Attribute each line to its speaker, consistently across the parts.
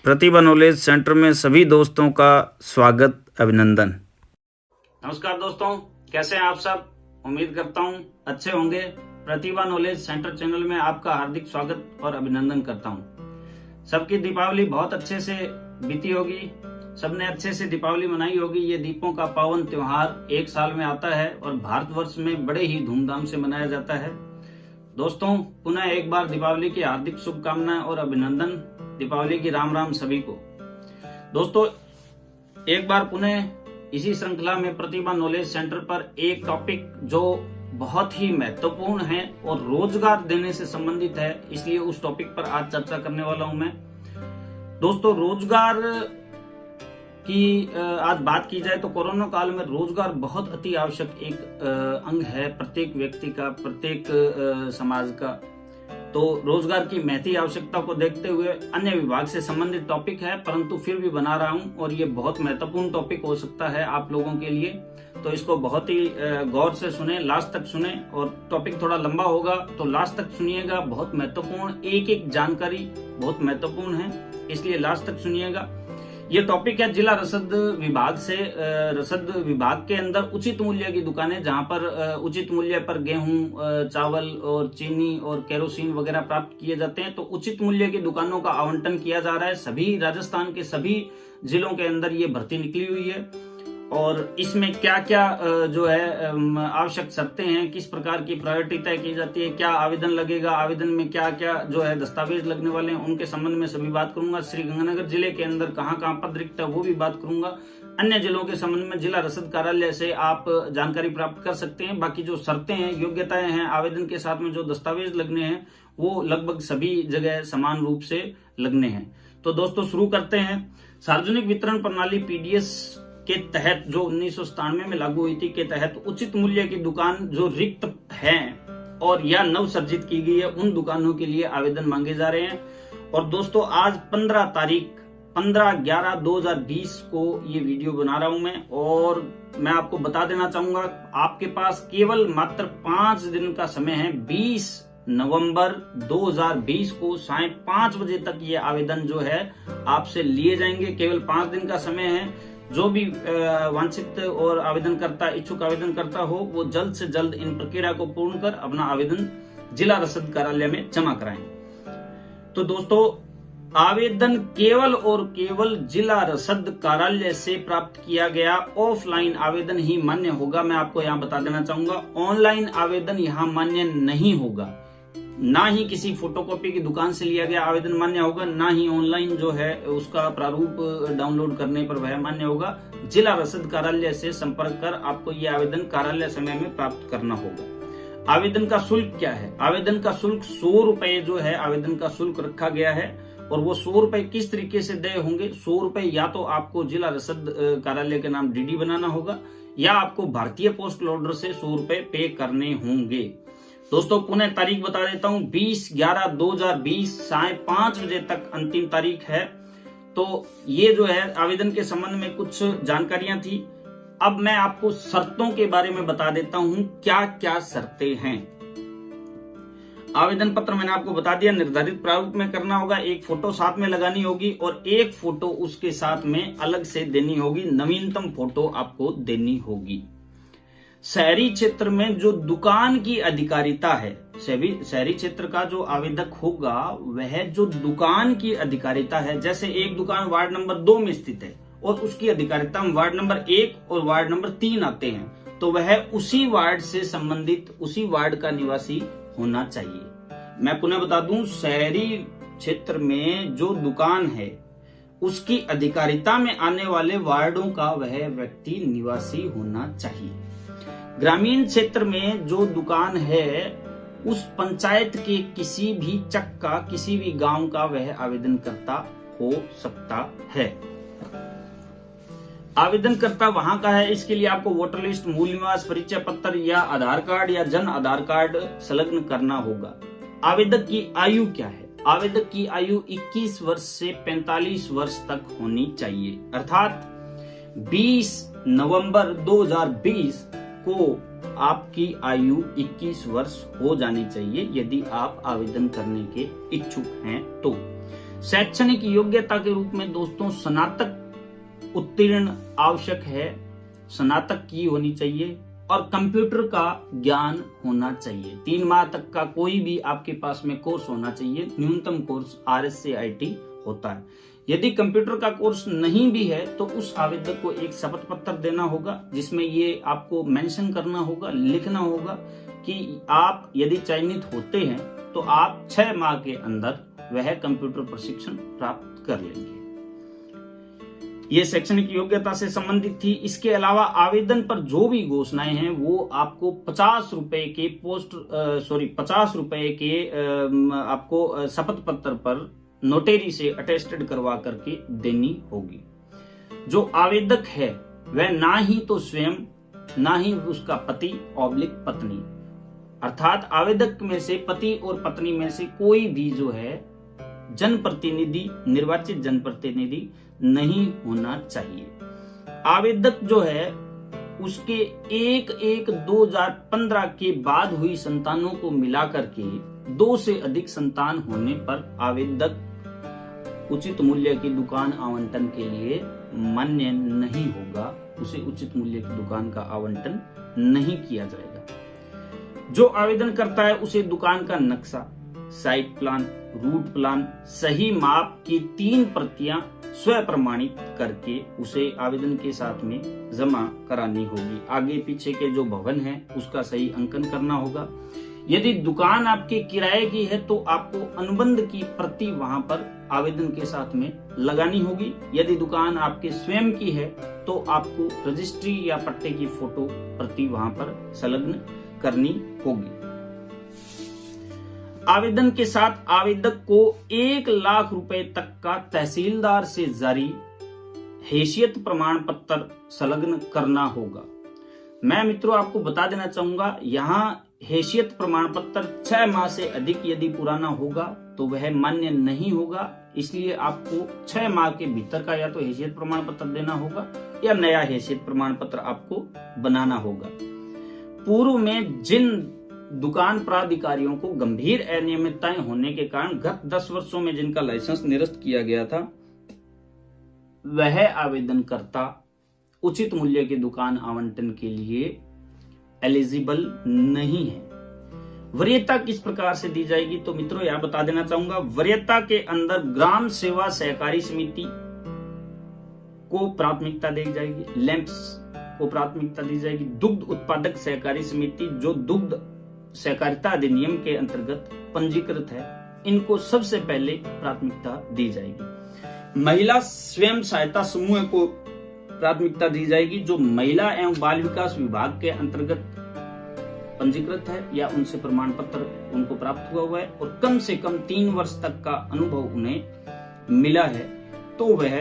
Speaker 1: प्रतिभा knowledge centre में सभी दोस्तों का स्वागत, अभिनंदन। नमस्कार दोस्तों, कैसे हैं आप सब? उम्मीद करता हूं अच्छे होंगे। प्रतिभा नॉलेज सेंटर चैनल में आपका हार्दिक स्वागत और अभिनंदन करता हूं। सबकी दीपावली बहुत अच्छे से बीती होगी, सबने अच्छे से दीपावली मनाई होगी। ये दीपों का पावन त्योहार एक साल में आता है और भारतवर्ष में बड़े ही धूमधाम से मनाया जाता है। दोस्तों, पुनः एक बार दीपावली की हार्दिक शुभकामनाएं और अभिनंदन। दीपावली की राम राम सभी को। दोस्तों, एक बार पुनः इसी श्रृंखला में प्रतिभा नॉलेज सेंटर पर एक टॉपिक जो बहुत ही महत्वपूर्ण है और रोजगार देने से संबंधित है, इसलिए उस टॉपिक पर आज चर्चा करने वाला हूं मैं। दोस्तों, रोजगार की आज बात की जाए तो कोरोना काल में रोजगार बहुत अति आवश्यक एक अंग है प्रत्येक व्यक्ति का, प्रत्येक समाज का। तो रोजगार की महती आवश्यकता को देखते हुए अन्य विभाग से संबंधित टॉपिक है, परंतु फिर भी बना रहा हूं और ये बहुत महत्वपूर्ण टॉपिक हो सकता है आप लोगों के लिए। तो इसको बहुत ही गौर से सुने, लास्ट तक सुने, और टॉपिक थोड़ा लंबा होगा तो लास्ट तक सुनिएगा। बहुत महत्वपूर्ण, एक एक जानकारी बहुत महत्वपूर्ण है, इसलिए लास्ट तक सुनिएगा। ये टॉपिक है जिला रसद विभाग से। रसद विभाग के अंदर उचित मूल्य की दुकानें, जहां पर उचित मूल्य पर गेहूं, चावल और चीनी और केरोसिन वगैरह प्राप्त किए जाते हैं। तो उचित मूल्य की दुकानों का आवंटन किया जा रहा है। सभी राजस्थान के सभी जिलों के अंदर ये भर्ती निकली हुई है और इसमें क्या क्या जो है आवश्यक शर्तें हैं, किस प्रकार की प्रायोरिटी तय की जाती है, क्या आवेदन लगेगा, आवेदन में क्या क्या जो है दस्तावेज लगने वाले हैं, उनके संबंध में सभी बात करूंगा। श्री गंगानगर जिले के अंदर कहां कहां पद रिक्त है वो भी बात करूंगा। अन्य जिलों के संबंध में जिला रसद कार्यालय से आप जानकारी प्राप्त कर सकते हैं। बाकी जो शर्तें हैं, योग्यताएं हैं, आवेदन के साथ में जो दस्तावेज लगने हैं वो लगभग सभी जगह समान रूप से लगने हैं। तो दोस्तों, शुरू करते हैं। सार्वजनिक वितरण प्रणाली पीडीएस के तहत जो 1997 में लागू हुई थी, के तहत उचित मूल्य की दुकान जो रिक्त हैं और या नव सर्जित की गई है, उन दुकानों के लिए आवेदन मांगे जा रहे हैं। और दोस्तों, आज 15/11/2020 को ये वीडियो बना रहा हूं मैं, और मैं आपको बता देना चाहूंगा आपके पास केवल मात्र 5 दिन का समय है। 20 नवंबर 2020 को सायं 5 बजे तक ये आवेदन जो है आपसे लिए जाएंगे। केवल 5 दिन का समय है। जो भी वांछित और आवेदन करता, इच्छुक आवेदन करता हो, वो जल्द से जल्द इन प्रक्रिया को पूर्ण कर अपना आवेदन जिला रसद कार्यालय में जमा कराएं। तो दोस्तों, आवेदन केवल और केवल जिला रसद कार्यालय से प्राप्त किया गया ऑफलाइन आवेदन ही मान्य होगा। मैं आपको यहाँ बता देना चाहूंगा, ऑनलाइन आवेदन यहाँ मान्य नहीं होगा। ना ही किसी फोटोकॉपी की दुकान से लिया गया आवेदन मान्य होगा, ना ही ऑनलाइन जो है उसका प्रारूप डाउनलोड करने पर वह मान्य होगा। जिला रसद कार्यालय से संपर्क कर आपको ये आवेदन कार्यालय समय में प्राप्त करना होगा। आवेदन का शुल्क क्या है? आवेदन का शुल्क 100 रुपए जो है आवेदन का शुल्क रखा गया है। और वो 100 रुपए किस तरीके से देय होंगे? 100 रुपए या तो आपको जिला रसद कार्यालय के नाम डीडी बनाना होगा, या आपको भारतीय पोस्टल ऑर्डर से 100 रुपए पे करने होंगे। दोस्तों, पुनः तारीख बता देता हूं, 20/11/2020 सायं 5 बजे तक अंतिम तारीख है। तो ये जो है आवेदन के संबंध में कुछ जानकारियां थी। अब मैं आपको शर्तों के बारे में बता देता हूं, क्या क्या शर्तें हैं। आवेदन पत्र मैंने आपको बता दिया, निर्धारित प्रारूप में करना होगा। एक फोटो साथ में लगानी होगी और एक फोटो उसके साथ में अलग से देनी होगी। नवीनतम फोटो आपको देनी होगी। शहरी क्षेत्र में जो दुकान की अधिकारिता है, शहरी क्षेत्र का जो आवेदक होगा वह जो दुकान की अधिकारिता है, जैसे एक दुकान वार्ड नंबर 2 में स्थित है और उसकी अधिकारिता वार्ड नंबर 1 और वार्ड नंबर 3 आते हैं, तो वह उसी वार्ड से संबंधित, उसी वार्ड का निवासी होना चाहिए। मैं पुनः बता दूं, शहरी क्षेत्र में जो दुकान है उसकी अधिकारिता में आने वाले वार्डों का वह व्यक्ति निवासी होना चाहिए। ग्रामीण क्षेत्र में जो दुकान है उस पंचायत के किसी भी चक का, किसी भी गांव का वह आवेदनकर्ता हो सकता है। आवेदनकर्ता वहां का है, इसके लिए आपको वोटर लिस्ट, मूल निवास परिचय पत्र या आधार कार्ड या जन आधार कार्ड संलग्न करना होगा। आवेदक की आयु क्या है? आवेदक की आयु 21 वर्ष से 45 वर्ष तक होनी चाहिए। अर्थात 20 नवंबर 2020 को आपकी आयु 21 वर्ष हो जानी चाहिए यदि आप आवेदन करने के इच्छुक हैं तो। शैक्षणिक योग्यता के रूप में दोस्तों स्नातक उत्तीर्ण आवश्यक है, स्नातक की होनी चाहिए और कंप्यूटर का ज्ञान होना चाहिए। 3 माह तक का कोई भी आपके पास में कोर्स होना चाहिए। न्यूनतम कोर्स RSCIT होता है। यदि कंप्यूटर का कोर्स नहीं भी है तो उस आवेदक को एक शपथ पत्र देना होगा, जिसमें ये आपको मेंशन करना होगा, लिखना होगा कि आप यदि चयनित होते हैं तो आप 6 माह के अंदर वह कंप्यूटर प्रशिक्षण प्राप्त कर लेंगे। ये शैक्षणिक योग्यता से संबंधित थी। इसके अलावा आवेदन पर जो भी घोषणाएं हैं वो आपको 50 रुपए के 50 रुपए के आपको शपथ पत्र पर नोटेरी से अटेस्टेड करवा करके देनी होगी। जो आवेदक है वह ना ही तो स्वयं ना ही उसका पति ऑब्लिक पत्नी, अर्थात आवेदक में से पति और पत्नी में से कोई भी जो है जनप्रतिनिधि, निर्वाचित जनप्रतिनिधि नहीं होना चाहिए। आवेदक जो है उसके एक 2015 के बाद हुई संतानों को मिलाकर के 2 से अधिक संतान होने पर आवेदक उचित मूल्य की दुकान आवंटन के लिए मान्य नहीं होगा। उसे उचित मूल्य की दुकान का आवंटन नहीं किया जाएगा। जो आवेदन करता है उसे दुकान का नक्शा, साइट प्लान, रूट प्लान, सही माप की 3 प्रतियां स्व प्रमाणित करके उसे आवेदन के साथ में जमा करानी होगी। आगे पीछे के जो भवन है उसका सही अंकन करना होगा। यदि दुकान आपके किराए की है तो आपको अनुबंध की प्रति वहां पर आवेदन के साथ में लगानी होगी। यदि दुकान आपके स्वयं की है तो आपको रजिस्ट्री या पट्टे की फोटो प्रति वहां पर संलग्न करनी होगी। आवेदन के साथ आवेदक को 1 लाख रुपए तक का तहसीलदार से जारी हैसियत प्रमाण पत्र संलग्न करना होगा। मैं मित्रों आपको बता देना चाहूंगा, यहाँ हैसियत प्रमाण पत्र 6 माह से अधिक यदि पुराना होगा तो वह मान्य नहीं होगा। इसलिए आपको 6 माह के भीतर का या तो हैसियत प्रमाण पत्र देना होगा या नया हैसियत प्रमाण पत्र आपको बनाना होगा। पूर्व में जिन दुकान प्राधिकारियों को गंभीर अनियमितताएं होने के कारण गत 10 वर्षों में जिनका लाइसेंस निरस्त किया गया था, वह आवेदनकर्ता उचित मूल्य की दुकान आवंटन के लिए एलिजिबल नहीं है। वरीयता किस प्रकार से दी जाएगी तो मित्रों यह बता देना चाहूंगा, वरीयता के अंदर ग्राम सेवा सहकारी समिति को प्राथमिकता दी जाएगी, लैंप्स को प्राथमिकता दी जाएगी, दुग्ध उत्पादक सहकारी समिति जो दुग्ध सहकारिता अधिनियम के अंतर्गत पंजीकृत है, इनको सबसे पहले प्राथमिकता दी जाएगी। महिला स्वयं सहायता समूह को प्राथमिकता दी जाएगी जो महिला एवं बाल विकास विभाग के अंतर्गत पंजीकृत है या उनसे प्रमाण पत्र उनको प्राप्त हुआ है और कम से कम 3 वर्ष तक का अनुभव उन्हें मिला है, तो वह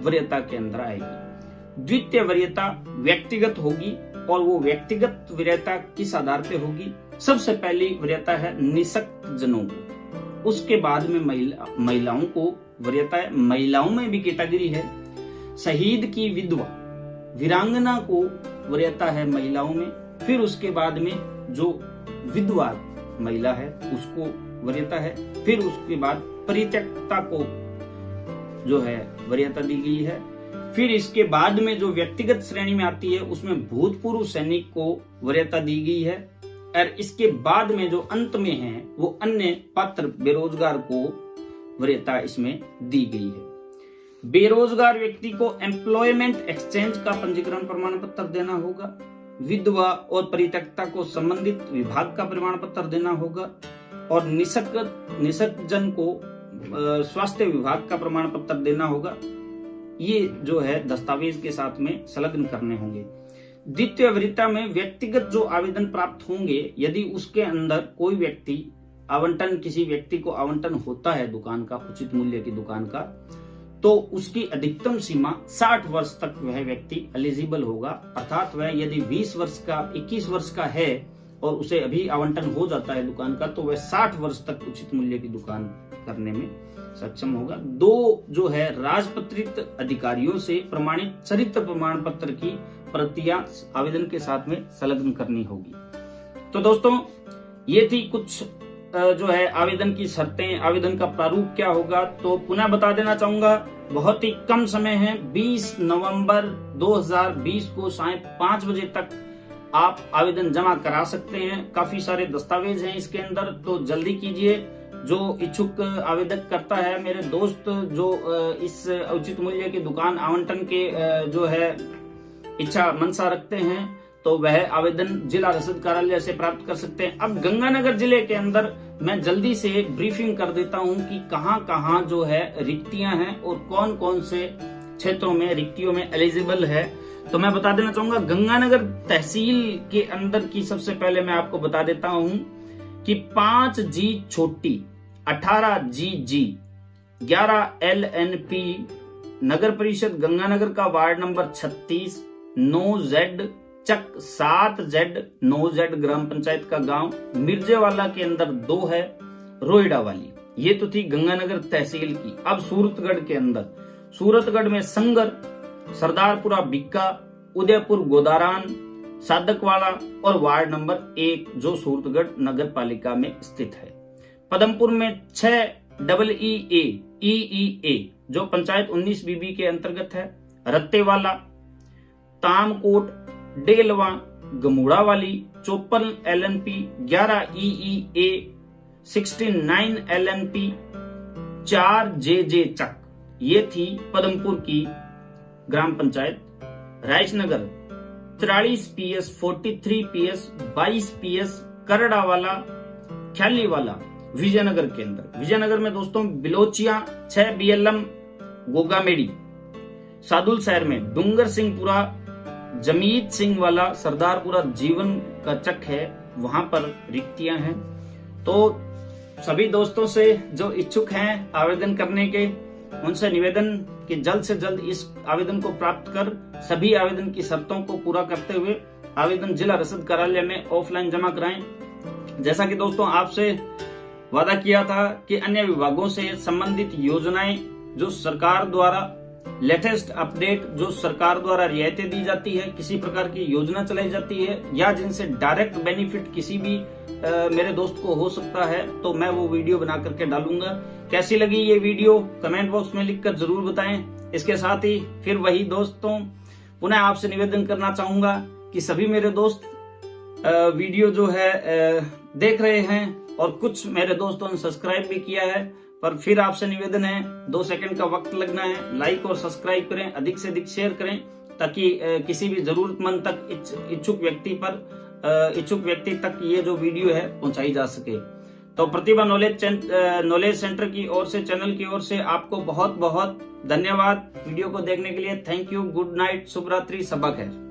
Speaker 1: वरीयता के अंदर आएगी। द्वितीय वरीयता व्यक्तिगत होगी और वो व्यक्तिगत वरीयता किस आधार पे होगी? सबसे पहली वरीयता है निःशक्त जनों को, उसके बाद में महिलाओं को वरीयता है। महिलाओं में भी कैटेगरी है, शहीद की विधवा वीरांगना को वरीयता है महिलाओं में, फिर उसके बाद में जो विधवा महिला है उसको वरीयता है, फिर उसके बाद परित्यक्ता को जो है वरीयता दी गई है, फिर इसके बाद में जो व्यक्तिगत श्रेणी में आती है उसमें भूतपूर्व सैनिक को वरीयता दी गई है, और इसके बाद में जो अंत में है वो अन्य पात्र बेरोजगार को वरीयता इसमें दी गई है। बेरोजगार व्यक्ति को एम्प्लॉयमेंट एक्सचेंज का पंजीकरण प्रमाण पत्र देना होगा, विधवा और परित्यक्ता को संबंधित विभाग का प्रमाण पत्र देना होगा, और निःशक्त जन को स्वास्थ्य विभाग का प्रमाण पत्र देना होगा। ये जो है दस्तावेज के साथ में संलग्न करने होंगे। द्वितीय वरीयता में व्यक्तिगत जो आवेदन प्राप्त होंगे, यदि उसके अंदर कोई व्यक्ति आवंटन, किसी व्यक्ति को आवंटन होता है दुकान का, उचित मूल्य की दुकान का, तो उसकी अधिकतम सीमा 60 वर्ष तक वह व्यक्ति एलिजिबल होगा। अर्थात वह यदि 20 वर्ष का 21 वर्ष का है और उसे अभी आवंटन हो जाता है दुकान का, तो वह 60 वर्ष तक उचित मूल्य की दुकान करने में सक्षम होगा। 2 जो है राजपत्रित अधिकारियों से प्रमाणित चरित्र प्रमाण पत्र की प्रतियां आवेदन के साथ में संलग्न करनी होगी। तो दोस्तों ये थी कुछ जो है आवेदन की शर्तें, आवेदन का प्रारूप क्या होगा, तो पुनः बता देना चाहूंगा बहुत ही कम समय है। 20 नवंबर 2020 को शाम 5 बजे तक आप आवेदन जमा करा सकते हैं। काफी सारे दस्तावेज हैं इसके अंदर, तो जल्दी कीजिए। जो इच्छुक आवेदक करता है, मेरे दोस्त जो इस उचित मूल्य की दुकान आवंटन के जो है इच्छा मनसा रखते हैं, तो वह आवेदन जिला रसद कार्यालय से प्राप्त कर सकते हैं। अब गंगानगर जिले के अंदर मैं जल्दी से ब्रीफिंग कर देता हूं कि कहां कहां जो है रिक्तियां हैं और कौन कौन से क्षेत्रों में रिक्तियों में एलिजिबल है। तो मैं बता देना चाहूंगा, गंगानगर तहसील के अंदर की सबसे पहले मैं आपको बता देता हूं कि 5G छोटी, 18GG, 11LNP नगर परिषद गंगानगर का वार्ड नंबर 36, 9Z चक, 7Z 9Z ग्राम पंचायत का गांव मिर्जेवाला के अंदर 2 है, रोहिड़ा वाली। ये तो थी गंगानगर तहसील की। अब सूरतगढ़ के अंदर, सूरतगढ़ में संगर, सरदारपुरा बिक्का, उदयपुर गोदारान, सादकवाड़ा और वार्ड नंबर 1 जो सूरतगढ़ नगर पालिका में स्थित है। पदमपुर में 6EEA जो पंचायत 19BB के अंतर्गत है, रत्तेवाला, तामकोट, डेलवा, गमुड़ा वाली, 54LNP, 11EEA, 69LNP, 4JJ चक। ये थी पदमपुर की ग्राम panchayat. Rajnagar 43 PS, 43 PS, 22 PS, करड़ावाला, ख्यालीवाला Vijayanagar के अंदर। विजयनगर में दोस्तों बिलोचिया, 6 BLM, गोगामेड़ी। सादुल शहर में डूंगर सिंहपुरा, जमीत सिंह वाला, सरदारपुरा जीवन का चक है, वहां पर रिक्तियां हैं। तो सभी दोस्तों से जो इच्छुक हैं आवेदन करने के, उनसे निवेदन कि जल्द से जल्द इस आवेदन को प्राप्त कर सभी आवेदन की शर्तों को पूरा करते हुए आवेदन जिला रसद कार्यालय में ऑफलाइन जमा कराएं। जैसा कि दोस्तों आपसे वादा किया था कि अन्य विभागों से संबंधित योजनाएं जो सरकार द्वारा लेटेस्ट अपडेट, जो सरकार द्वारा रियायतें दी जाती है, किसी प्रकार की योजना चलाई जाती है या जिनसे डायरेक्ट बेनिफिट किसी भी मेरे दोस्त को हो सकता है, तो मैं वो वीडियो बना करके डालूंगा। कैसी लगी ये वीडियो कमेंट बॉक्स में लिखकर जरूर बताएं। इसके साथ ही फिर वही दोस्तों पुनः आपसे निवेदन करना चाहूंगा कि सभी मेरे दोस्त वीडियो जो है देख रहे हैं और कुछ मेरे दोस्तों ने सब्सक्राइब भी किया है, पर फिर आपसे निवेदन है 2 सेकंड का वक्त लगना है, लाइक और सब्सक्राइब करें, अधिक से अधिक शेयर करें ताकि किसी भी जरूरतमंद तक इच्छुक व्यक्ति तक ये जो वीडियो है पहुंचाई जा सके। तो प्रतिभा नॉलेज सेंटर की ओर से, चैनल की ओर से आपको बहुत बहुत धन्यवाद वीडियो को देखने के लिए। थैंक यू, गुड नाइट, शुभ रात्रि, सबा खैर।